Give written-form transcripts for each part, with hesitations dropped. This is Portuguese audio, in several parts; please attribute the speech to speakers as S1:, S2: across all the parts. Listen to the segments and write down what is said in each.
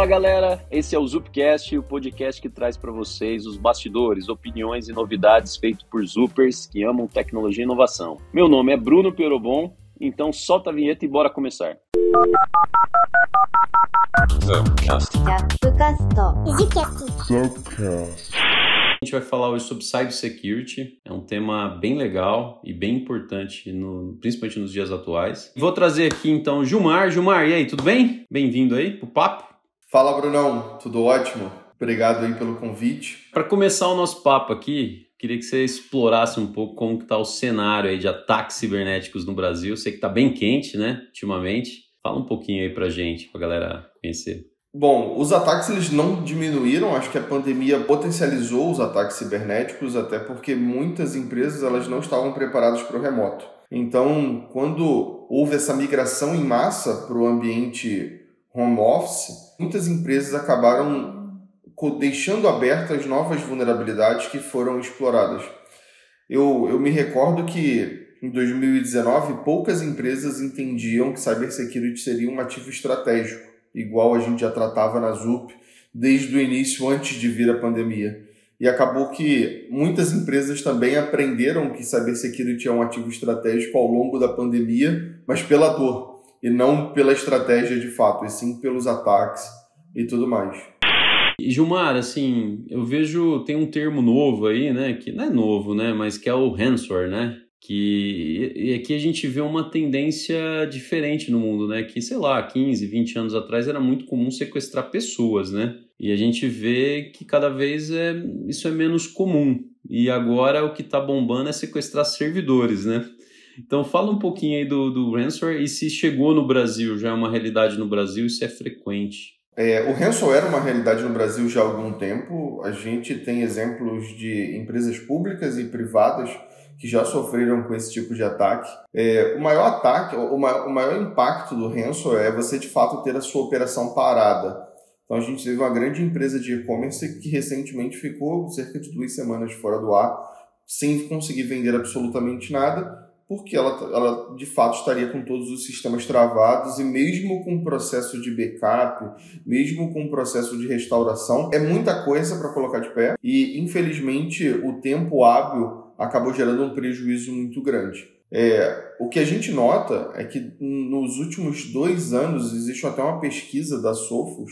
S1: Fala galera, esse é o Zupcast, o podcast que traz para vocês os bastidores, opiniões e novidades feitos por Zupers que amam tecnologia e inovação. Meu nome é Bruno Perobon, então solta a vinheta e bora começar.
S2: Zupcast.
S1: A gente vai falar hoje sobre cybersecurity, é um tema bem legal e bem importante, principalmente nos dias atuais. Vou trazer aqui então Gilmar. Gilmar, e aí, tudo bem? Bem-vindo aí pro papo.
S3: Fala, Brunão, tudo ótimo? Obrigado aí pelo convite.
S1: Para começar o nosso papo aqui, queria que você explorasse um pouco como que tá o cenário aí de ataques cibernéticos no Brasil. Eu sei que tá bem quente, né, ultimamente. Fala um pouquinho aí pra gente, pra galera conhecer.
S3: Bom, os ataques eles não diminuíram, acho que a pandemia potencializou os ataques cibernéticos, até porque muitas empresas elas não estavam preparadas para o remoto. Então, quando houve essa migração em massa para o ambiente home office, muitas empresas acabaram deixando abertas novas vulnerabilidades que foram exploradas. Eu me recordo que em 2019 poucas empresas entendiam que cybersecurity seria um ativo estratégico, igual a gente já tratava na ZUP desde o início, antes de vir a pandemia. E acabou que muitas empresas também aprenderam que cybersecurity é um ativo estratégico ao longo da pandemia, mas pela dor, e não pela estratégia de fato, e sim pelos ataques e tudo mais.
S1: E Gilmar, assim, eu vejo, tem um termo novo aí, né, que não é novo, né, mas que é o ransomware, né? E aqui a gente vê uma tendência diferente no mundo, né? Que, sei lá, 15, 20 anos atrás era muito comum sequestrar pessoas, né? E a gente vê que cada vez isso é menos comum. E agora o que está bombando é sequestrar servidores, né? Então fala um pouquinho aí do ransomware e se chegou no Brasil, já é uma realidade no Brasil, isso é frequente.
S3: O ransomware é uma realidade no Brasil já há algum tempo. A gente tem exemplos de empresas públicas e privadas que já sofreram com esse tipo de ataque. O maior impacto do ransomware é você, de fato, ter a sua operação parada. Então, a gente teve uma grande empresa de e-commerce que recentemente ficou cerca de 2 semanas fora do ar, sem conseguir vender absolutamente nada, porque ela de fato estaria com todos os sistemas travados e mesmo com o processo de backup, mesmo com o processo de restauração, é muita coisa para colocar de pé e, infelizmente, o tempo hábil acabou gerando um prejuízo muito grande. O que a gente nota é que nos últimos 2 anos existe até uma pesquisa da Sophos,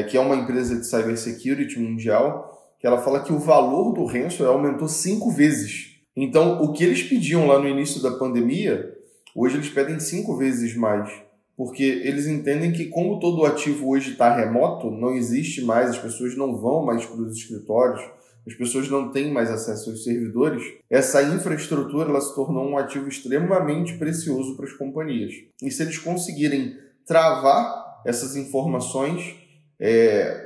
S3: que é uma empresa de cybersecurity mundial, que ela fala que o valor do ransomware aumentou 5 vezes. Então, o que eles pediam lá no início da pandemia, hoje eles pedem 5 vezes mais, porque eles entendem que como todo ativo hoje está remoto, não existe mais, as pessoas não vão mais para os escritórios, as pessoas não têm mais acesso aos servidores, essa infraestrutura ela se tornou um ativo extremamente precioso para as companhias. E se eles conseguirem travar essas informações,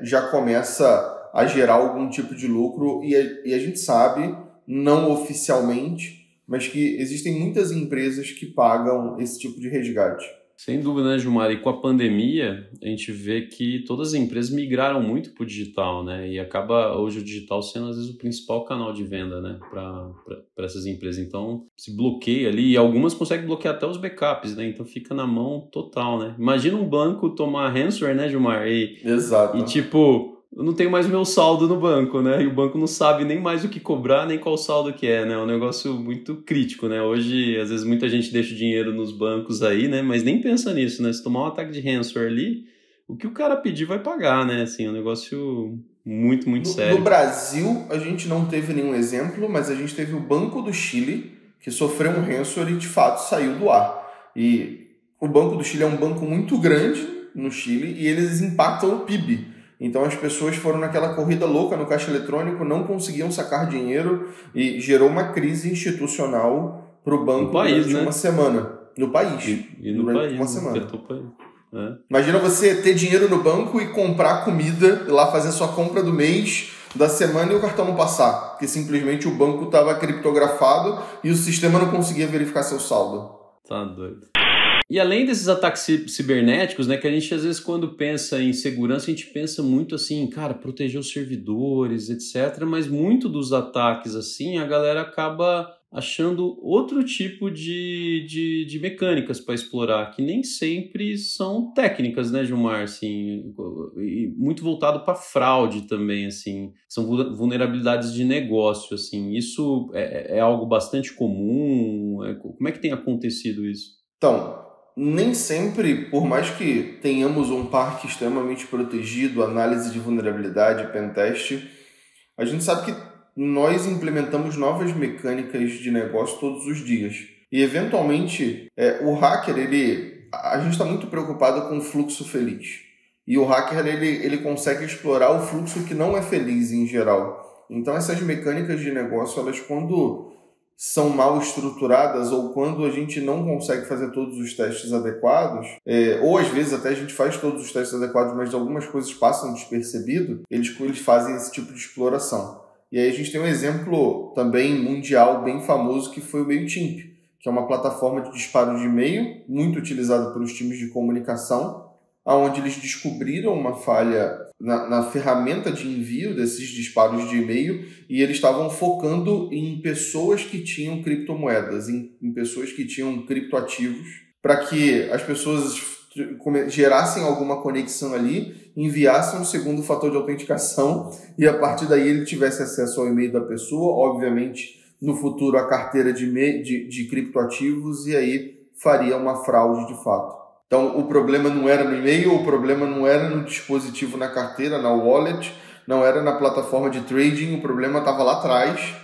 S3: já começa a gerar algum tipo de lucro e a gente sabe, não oficialmente, mas que existem muitas empresas que pagam esse tipo de resgate.
S1: Sem dúvida, né, Gilmar? E com a pandemia, a gente vê que todas as empresas migraram muito para o digital, né? E acaba hoje o digital sendo, às vezes, o principal canal de venda, né, para essas empresas. Então, se bloqueia ali, e algumas conseguem bloquear até os backups, né? Então, fica na mão total, né? Imagina um banco tomar ransomware, né, Gilmar?
S3: Exato.
S1: E tipo, eu não tenho mais meu saldo no banco, né? E o banco não sabe nem mais o que cobrar, nem qual saldo que é, né? É um negócio muito crítico, né? Hoje, às vezes, muita gente deixa o dinheiro nos bancos aí, né? Mas nem pensa nisso, né? Se tomar um ataque de ransomware ali, o que o cara pedir vai pagar, né? Assim, é um negócio muito, muito sério.
S3: No Brasil, a gente não teve nenhum exemplo, mas a gente teve o Banco do Chile, que sofreu um ransomware e, de fato, saiu do ar. E o Banco do Chile é um banco muito grande no Chile e eles impactam o PIB. Então as pessoas foram naquela corrida louca no caixa eletrônico, não conseguiam sacar dinheiro e gerou uma crise institucional para o banco durante uma semana. No país.
S1: E no
S3: durante
S1: país,
S3: uma semana.
S1: Afetou o país.
S3: Imagina você ter dinheiro no banco e comprar comida, ir lá fazer sua compra do mês, da semana e o cartão não passar. Porque simplesmente o banco estava criptografado e o sistema não conseguia verificar seu saldo.
S1: Tá doido. E além desses ataques cibernéticos, né, que a gente às vezes quando pensa em segurança, a gente pensa muito assim, cara, proteger os servidores, etc. Mas muito dos ataques assim, a galera acaba achando outro tipo de mecânicas para explorar, que nem sempre são técnicas, né, Gilmar? Assim, e muito voltado para fraude também, assim, são vulnerabilidades de negócio, assim. Isso é algo bastante comum? Como é que tem acontecido isso?
S3: Então, nem sempre, por mais que tenhamos um parque extremamente protegido, análise de vulnerabilidade, pentest, a gente sabe que nós implementamos novas mecânicas de negócio todos os dias. E, eventualmente, o hacker, a gente está muito preocupado com o fluxo feliz. E o hacker, ele consegue explorar o fluxo que não é feliz em geral. Então, essas mecânicas de negócio, elas quando são mal estruturadas ou quando a gente não consegue fazer todos os testes adequados, ou às vezes até a gente faz todos os testes adequados, mas algumas coisas passam despercebido, eles fazem esse tipo de exploração. E aí a gente tem um exemplo também mundial bem famoso que foi o MailChimp, que é uma plataforma de disparo de e-mail muito utilizada pelos times de comunicação, onde eles descobriram uma falha na ferramenta de envio desses disparos de e-mail e eles estavam focando em pessoas que tinham criptomoedas, em pessoas que tinham criptoativos, para que as pessoas gerassem alguma conexão ali, enviassem um segundo fator de autenticação e a partir daí ele tivesse acesso ao e-mail da pessoa, obviamente no futuro a carteira de criptoativos e aí faria uma fraude de fato. Então, o problema não era no e-mail, o problema não era no dispositivo na carteira, na wallet, não era na plataforma de trading, o problema estava lá atrás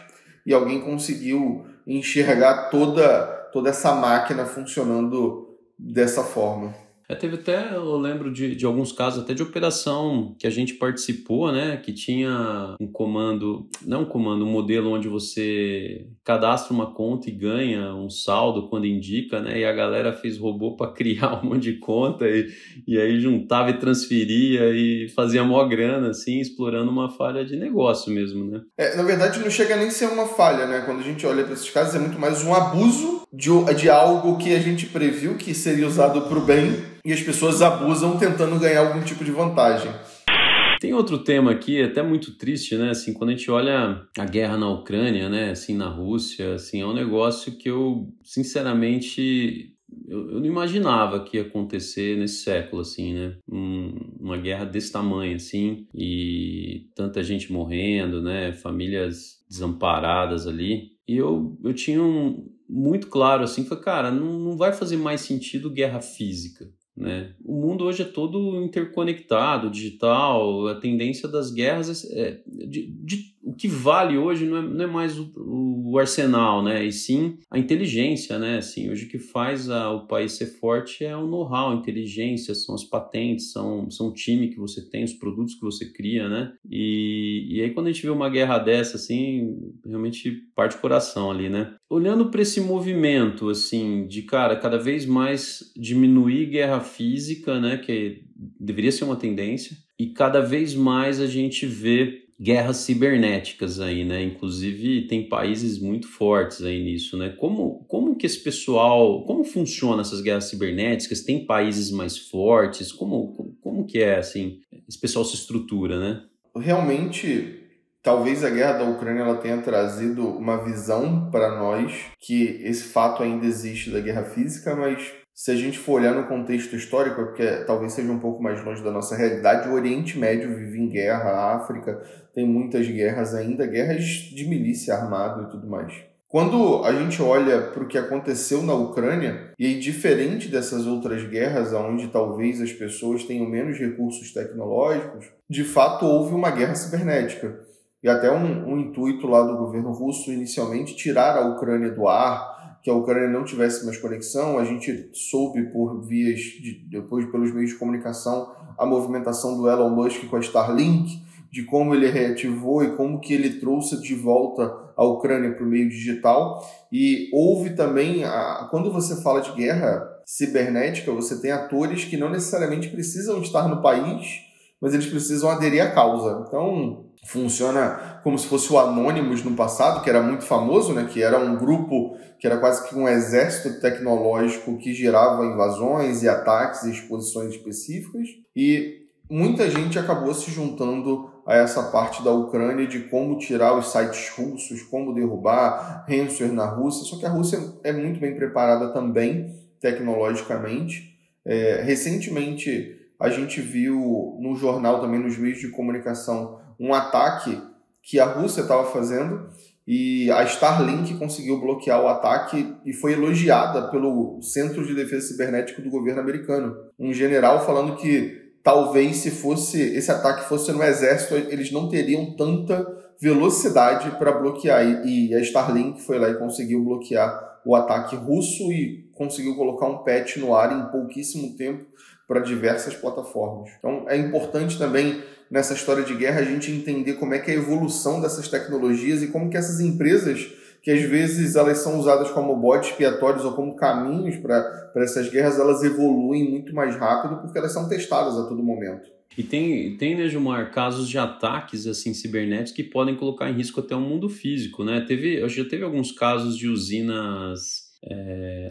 S3: e alguém conseguiu enxergar toda essa máquina funcionando dessa forma.
S1: Teve até, eu lembro de alguns casos até de operação que a gente participou, né, que tinha um comando, não um comando, um modelo onde você cadastra uma conta e ganha um saldo quando indica, né, e a galera fez robô para criar um monte de conta e aí juntava e transferia e fazia mó grana, assim, explorando uma falha de negócio mesmo, né.
S3: Na verdade não chega nem a ser uma falha, né, quando a gente olha para esses casos é muito mais um abuso de algo que a gente previu que seria usado para o bem e as pessoas abusam tentando ganhar algum tipo de vantagem.
S1: Tem outro tema aqui, até muito triste, né? Assim, quando a gente olha a guerra na Ucrânia, né? Assim, na Rússia, assim, é um negócio que eu, sinceramente, eu não imaginava que ia acontecer nesse século, assim, né? Uma guerra desse tamanho, assim, e tanta gente morrendo, né? Famílias desamparadas ali. E eu tinha muito claro, assim, foi, cara, não vai fazer mais sentido guerra física. Né? O mundo hoje é todo interconectado, digital, a tendência das guerras o que vale hoje não é mais o arsenal, né? E sim a inteligência, né? Assim, hoje o que faz o país ser forte é o know-how, a inteligência, são as patentes, são o time que você tem, os produtos que você cria, né? E aí quando a gente vê uma guerra dessa, assim, realmente parte o coração ali, né? Olhando para esse movimento, assim, de, cara, cada vez mais diminuir guerra física, né? Que deveria ser uma tendência, e cada vez mais a gente vê guerras cibernéticas aí, né? Inclusive tem países muito fortes aí nisso, né? Como que esse pessoal, como funciona essas guerras cibernéticas? Tem países mais fortes? Como que é, assim, esse pessoal se estrutura, né?
S3: Realmente, talvez a guerra da Ucrânia ela tenha trazido uma visão para nós que esse fato ainda existe da guerra física, mas se a gente for olhar no contexto histórico, porque talvez seja um pouco mais longe da nossa realidade, o Oriente Médio vive em guerra, a África tem muitas guerras ainda, guerras de milícia armada e tudo mais. Quando a gente olha para o que aconteceu na Ucrânia, e aí, diferente dessas outras guerras, onde talvez as pessoas tenham menos recursos tecnológicos, de fato houve uma guerra cibernética. E até um intuito lá do governo russo, inicialmente, tirar a Ucrânia do ar, que a Ucrânia não tivesse mais conexão. A gente soube depois pelos meios de comunicação, a movimentação do Elon Musk com a Starlink, de como ele reativou e como que ele trouxe de volta a Ucrânia para o meio digital. E houve também, quando você fala de guerra cibernética, você tem atores que não necessariamente precisam estar no país, mas eles precisam aderir à causa. Então, funciona como se fosse o Anonymous no passado, que era muito famoso, né? Que era um grupo, que era quase que um exército tecnológico que gerava invasões e ataques e exposições específicas. E muita gente acabou se juntando a essa parte da Ucrânia de como tirar os sites russos, como derrubar ransomware na Rússia, só que a Rússia é muito bem preparada também tecnologicamente. Recentemente a gente viu no jornal, também nos meios de comunicação, um ataque que a Rússia estava fazendo e a Starlink conseguiu bloquear o ataque e foi elogiada pelo Centro de Defesa Cibernética do governo americano. Um general falando que talvez se esse ataque fosse no exército, eles não teriam tanta velocidade para bloquear. E a Starlink foi lá e conseguiu bloquear o ataque russo e conseguiu colocar um patch no ar em pouquíssimo tempo para diversas plataformas. Então é importante também nessa história de guerra a gente entender como é que é a evolução dessas tecnologias e como que essas empresas, que às vezes elas são usadas como bodes expiatórios ou como caminhos para essas guerras, elas evoluem muito mais rápido porque elas são testadas a todo momento.
S1: E tem, né, Gilmar, casos de ataques assim, cibernéticos que podem colocar em risco até o mundo físico, né? Já teve alguns casos de usinas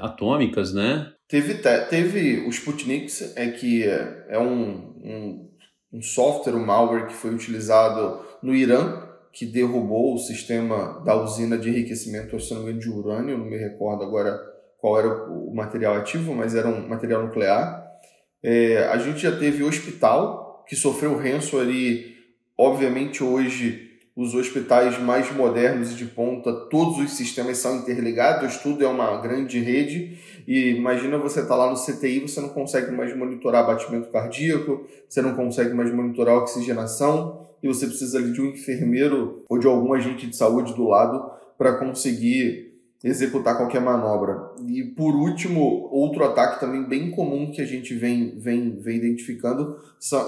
S1: atômicas, né?
S3: Teve o Sputnik, que é um software, um malware que foi utilizado no Irã, que derrubou o sistema da usina de enriquecimento de urânio, não me recordo agora qual era o material ativo, mas era um material nuclear. A gente já teve o hospital, que sofreu ransomware e, obviamente, hoje os hospitais mais modernos e de ponta, todos os sistemas são interligados, tudo é uma grande rede. E imagina você estar lá no CTI, você não consegue mais monitorar batimento cardíaco, você não consegue mais monitorar oxigenação, e você precisa ali de um enfermeiro ou de algum agente de saúde do lado para conseguir executar qualquer manobra. E por último, outro ataque também bem comum que a gente vem identificando,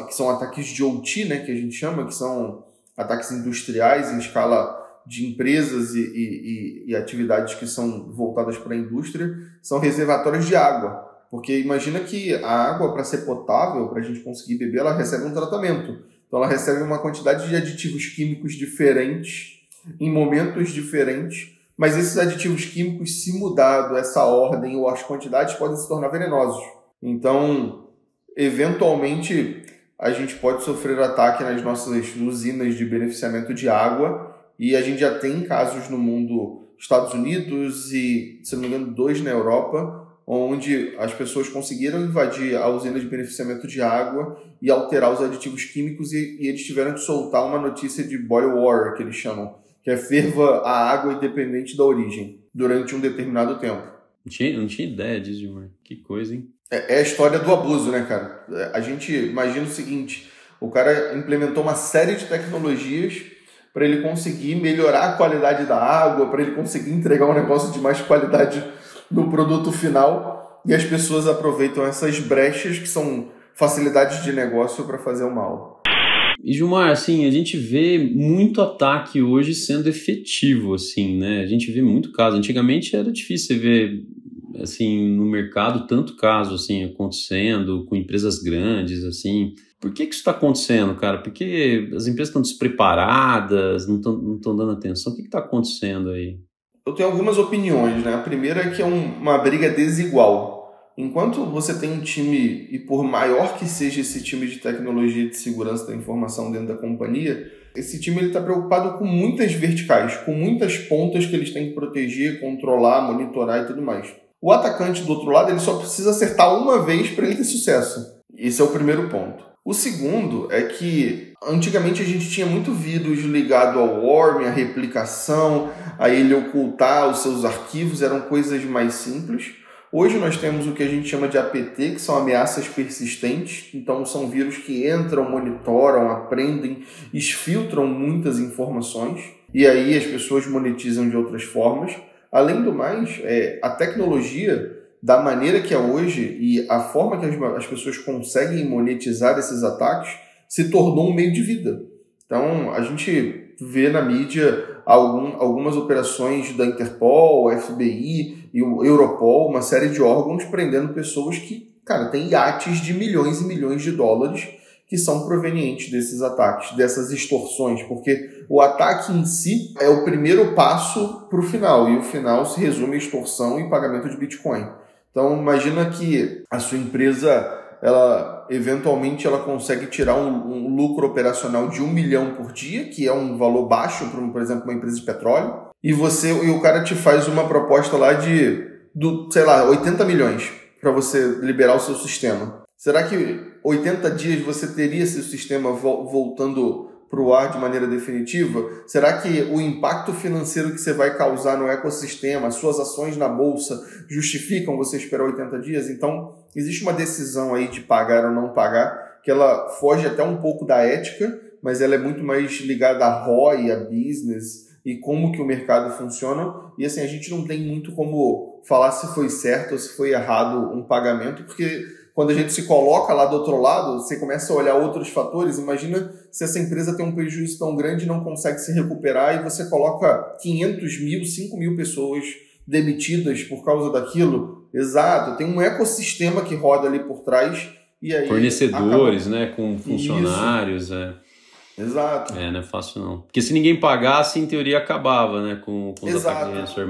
S3: que são ataques de OT, né, que a gente chama, que são ataques industriais em escala de empresas e atividades que são voltadas para a indústria, são reservatórios de água. Porque imagina que a água, para ser potável, para a gente conseguir beber, ela recebe um tratamento. Então ela recebe uma quantidade de aditivos químicos diferentes, em momentos diferentes, mas esses aditivos químicos, se mudado essa ordem ou as quantidades, podem se tornar venenosos. Então, eventualmente, a gente pode sofrer ataque nas nossas usinas de beneficiamento de água, e a gente já tem casos no mundo, Estados Unidos e, se não me engano, 2 na Europa, onde as pessoas conseguiram invadir a usina de beneficiamento de água e alterar os aditivos químicos, e eles tiveram que soltar uma notícia de boil water, que eles chamam, que é ferva a água independente da origem, durante um determinado tempo.
S1: Não tinha ideia disso, Gilmar. Que coisa, hein?
S3: É a história do abuso, né, cara? A gente imagina o seguinte, o cara implementou uma série de tecnologias para ele conseguir melhorar a qualidade da água, para ele conseguir entregar um negócio de mais qualidade no produto final, e as pessoas aproveitam essas brechas que são facilidades de negócio para fazer o mal.
S1: E Gilmar, assim, a gente vê muito ataque hoje sendo efetivo, assim, né? A gente vê muito caso. Antigamente era difícil você ver, assim, no mercado tanto caso, assim, acontecendo com empresas grandes, assim. Por que isso está acontecendo, cara? Porque as empresas estão despreparadas, não estão dando atenção. O que está acontecendo aí?
S3: Eu tenho algumas opiniões, né? A primeira é que é uma briga desigual. Enquanto você tem um time, e por maior que seja esse time de tecnologia de segurança da informação dentro da companhia, esse time está preocupado com muitas verticais, com muitas pontas que eles têm que proteger, controlar, monitorar e tudo mais. O atacante do outro lado, ele só precisa acertar uma vez para ele ter sucesso. Esse é o primeiro ponto. O segundo é que antigamente a gente tinha muito vírus ligado ao worm, a replicação, a ele ocultar os seus arquivos, eram coisas mais simples. Hoje nós temos o que a gente chama de APT, que são ameaças persistentes. Então são vírus que entram, monitoram, aprendem, exfiltram muitas informações. E aí as pessoas monetizam de outras formas. Além do mais, a tecnologia, da maneira que é hoje e a forma que as pessoas conseguem monetizar esses ataques, se tornou um meio de vida. Então a gente vê na mídia algumas operações da Interpol, o FBI e o Europol, uma série de órgãos prendendo pessoas que, cara, têm iates de milhões e milhões de dólares que são provenientes desses ataques, dessas extorsões, porque o ataque em si é o primeiro passo para o final, e o final se resume a extorsão e pagamento de Bitcoin. Então imagina que a sua empresa, eventualmente ela consegue tirar um lucro operacional de 1 milhão por dia, que é um valor baixo para, por exemplo, uma empresa de petróleo, e o cara te faz uma proposta lá sei lá, 80 milhões para você liberar o seu sistema. Será que 80 dias você teria esse sistema voltando para o ar de maneira definitiva? Será que o impacto financeiro que você vai causar no ecossistema, as suas ações na bolsa, justificam você esperar 80 dias? Então, existe uma decisão aí de pagar ou não pagar, que ela foge até um pouco da ética, mas ela é muito mais ligada a ROI, a business e como que o mercado funciona. E assim, a gente não tem muito como falar se foi certo ou se foi errado um pagamento, porque quando a gente se coloca lá do outro lado, você começa a olhar outros fatores. Imagina se essa empresa tem um prejuízo tão grande e não consegue se recuperar e você coloca 500 mil, 5 mil pessoas demitidas por causa daquilo. Exato, tem um ecossistema que roda ali por trás. E aí
S1: fornecedores, né, com funcionários.
S3: Exato.
S1: Não é fácil não. Porque se ninguém pagasse, em teoria acabava, né, com os ataques de ransomware,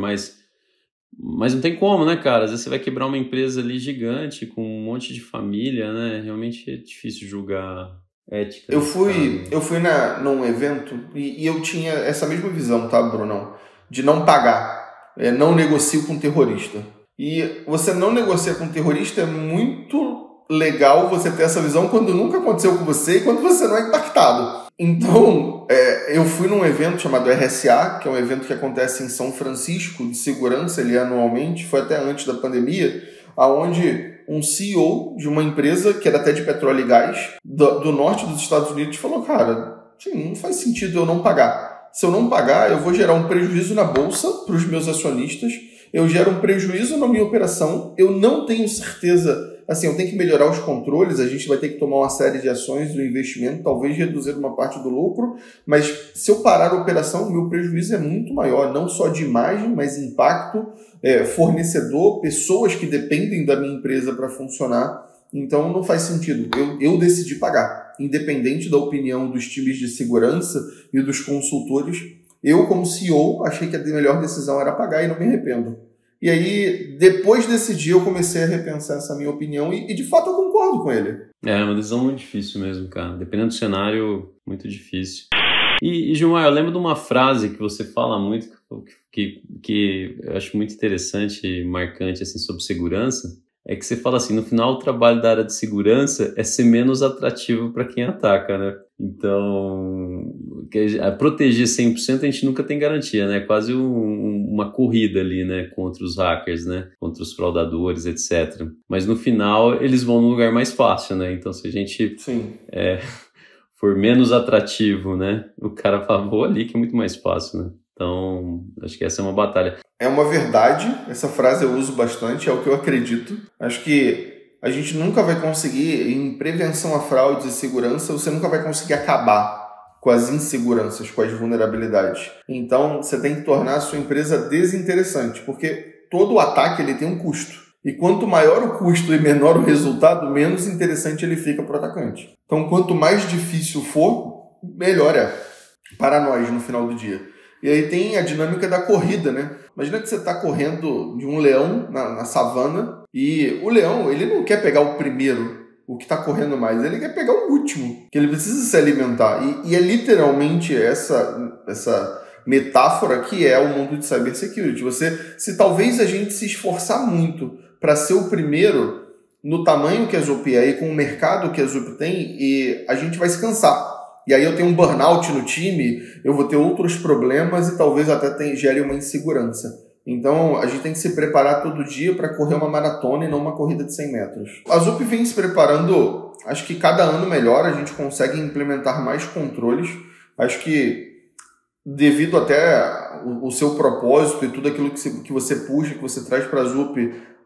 S1: mas não tem como, né, cara? Às vezes você vai quebrar uma empresa ali gigante, com um monte de família, né? Realmente é difícil julgar ética.
S3: Eu fui num evento e eu tinha essa mesma visão, tá, Brunão? De não pagar. Não negocio com terrorista. E você não negocia com terrorista é muito legal você ter essa visão quando nunca aconteceu com você e quando você não é impactado. Então, eu fui num evento chamado RSA, que é um evento que acontece em São Francisco, de segurança, ele anualmente, foi até antes da pandemia, onde um CEO de uma empresa, que era até de petróleo e gás, do norte dos Estados Unidos, falou, cara, não faz sentido eu não pagar. Se eu não pagar, eu vou gerar um prejuízo na bolsa para os meus acionistas, eu gero um prejuízo na minha operação, eu não tenho certeza. Assim, eu tenho que melhorar os controles, a gente vai ter que tomar uma série de ações do investimento, talvez reduzir uma parte do lucro, mas se eu parar a operação, o meu prejuízo é muito maior, não só de imagem, mas impacto, fornecedor, pessoas que dependem da minha empresa para funcionar. Então não faz sentido. Eu decidi pagar, independente da opinião dos times de segurança e dos consultores. Eu, como CEO, achei que a melhor decisão era pagar e não me arrependo. E aí, depois desse dia, eu comecei a repensar essa minha opinião e de fato, eu concordo com ele.
S1: É uma decisão muito difícil mesmo, cara. Dependendo do cenário, muito difícil. E Gilmar, eu lembro de uma frase que você fala muito, que eu acho muito interessante e marcante assim, sobre segurança, é que você fala assim, no final o trabalho da área de segurança é ser menos atrativo para quem ataca, né? Então, proteger 100% a gente nunca tem garantia, né? É quase uma corrida ali, né? Contra os hackers, né? Contra os fraudadores, etc. Mas no final eles vão no lugar mais fácil, né? Então se a gente for menos atrativo, né? O cara fala, vou ali que é muito mais fácil, né? Então, acho que essa é uma batalha.
S3: É uma verdade, essa frase eu uso bastante, é o que eu acredito. Acho que a gente nunca vai conseguir, em prevenção a fraudes e segurança, você nunca vai conseguir acabar com as inseguranças, com as vulnerabilidades. Então, você tem que tornar a sua empresa desinteressante, porque todo ataque ele tem um custo. E quanto maior o custo e menor o resultado, menos interessante ele fica para o atacante. Então, quanto mais difícil for, melhor é para nós no final do dia. E aí tem a dinâmica da corrida, né? Imagina que você está correndo de um leão na savana e o leão, ele não quer pegar o primeiro, o que está correndo mais, ele quer pegar o último, que ele precisa se alimentar. E é literalmente essa metáfora que é o mundo de cybersecurity. Se talvez a gente se esforçar muito para ser o primeiro no tamanho que a Zup é e com o mercado que a Zup tem, e a gente vai se cansar. E aí eu tenho um burnout no time, eu vou ter outros problemas e talvez até gere uma insegurança. Então, a gente tem que se preparar todo dia para correr uma maratona e não uma corrida de 100 metros. A Zup vem se preparando, acho que cada ano melhor, a gente consegue implementar mais controles. Acho que devido até o seu propósito e tudo aquilo que você puxa, que você traz para a Zup,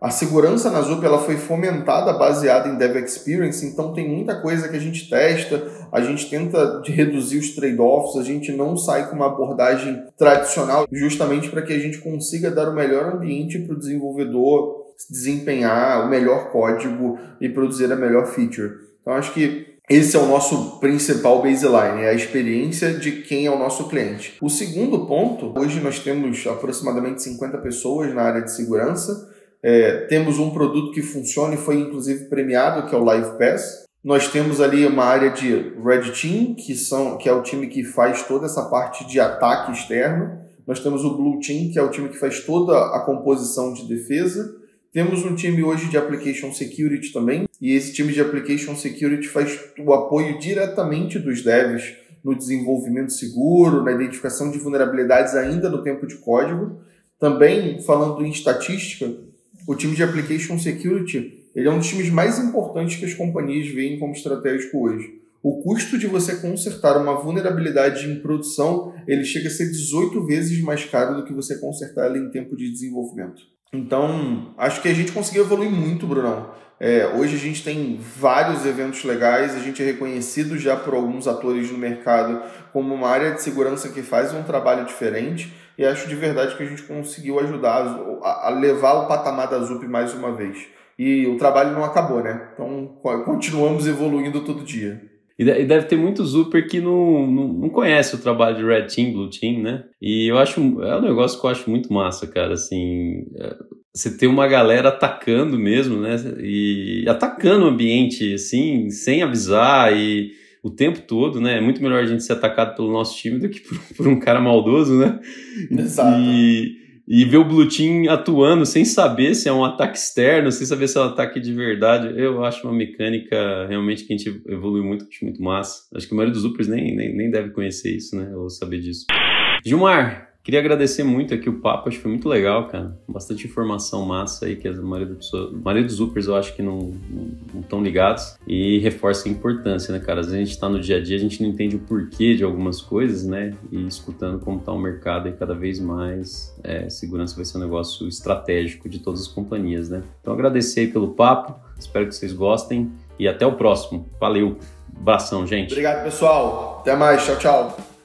S3: a segurança na Zup ela foi fomentada baseada em Dev Experience, então tem muita coisa que a gente testa, a gente tenta reduzir os trade-offs, a gente não sai com uma abordagem tradicional, justamente para que a gente consiga dar o melhor ambiente para o desenvolvedor desempenhar o melhor código e produzir a melhor feature. Então acho que esse é o nosso principal baseline, é a experiência de quem é o nosso cliente. O segundo ponto, hoje nós temos aproximadamente 50 pessoas na área de segurança. Temos um produto que funciona e foi inclusive premiado, que é o Live Pass. Nós temos ali uma área de Red Team, que é o time que faz toda essa parte de ataque externo. Nós temos o Blue Team, que é o time que faz toda a composição de defesa. Temos um time hoje de Application Security também, e esse time de Application Security faz o apoio diretamente dos devs no desenvolvimento seguro, na identificação de vulnerabilidades ainda no tempo de código. Também, falando em estatística, o time de Application Security ele é um dos times mais importantes que as companhias veem como estratégico hoje. O custo de você consertar uma vulnerabilidade em produção, ele chega a ser 18 vezes mais caro do que você consertar ela em tempo de desenvolvimento. Então, acho que a gente conseguiu evoluir muito, Brunão. Hoje a gente tem vários eventos legais, a gente é reconhecido já por alguns atores no mercado como uma área de segurança que faz um trabalho diferente, e acho de verdade que a gente conseguiu ajudar a levar o patamar da ZUP mais uma vez. E o trabalho não acabou, né? Então, continuamos evoluindo todo dia.
S1: E deve ter muito Zooper que não conhece o trabalho de Red Team, Blue Team, né? E eu acho, é um negócio que eu acho muito massa, cara, assim... Você ter uma galera atacando mesmo, né? E atacando o ambiente, assim, sem avisar e o tempo todo, né? É muito melhor a gente ser atacado pelo nosso time do que por um cara maldoso, né?
S3: Exato.
S1: E ver o Blue Team atuando sem saber se é um ataque externo, sem saber se é um ataque de verdade, eu acho uma mecânica realmente que a gente evoluiu muito, acho muito massa. Acho que a maioria dos Upers nem deve conhecer isso, né? Ou saber disso. Gilmar, queria agradecer muito aqui o papo, acho que foi muito legal, cara. Bastante informação massa aí que a maioria dos Upers eu acho que não estão ligados e reforça a importância, né, cara? Às vezes a gente tá no dia a dia, a gente não entende o porquê de algumas coisas, né? E escutando como tá o mercado e cada vez mais segurança vai ser um negócio estratégico de todas as companhias, né? Então agradecer aí pelo papo, espero que vocês gostem e até o próximo. Valeu, abração, gente.
S3: Obrigado, pessoal. Até mais, tchau, tchau.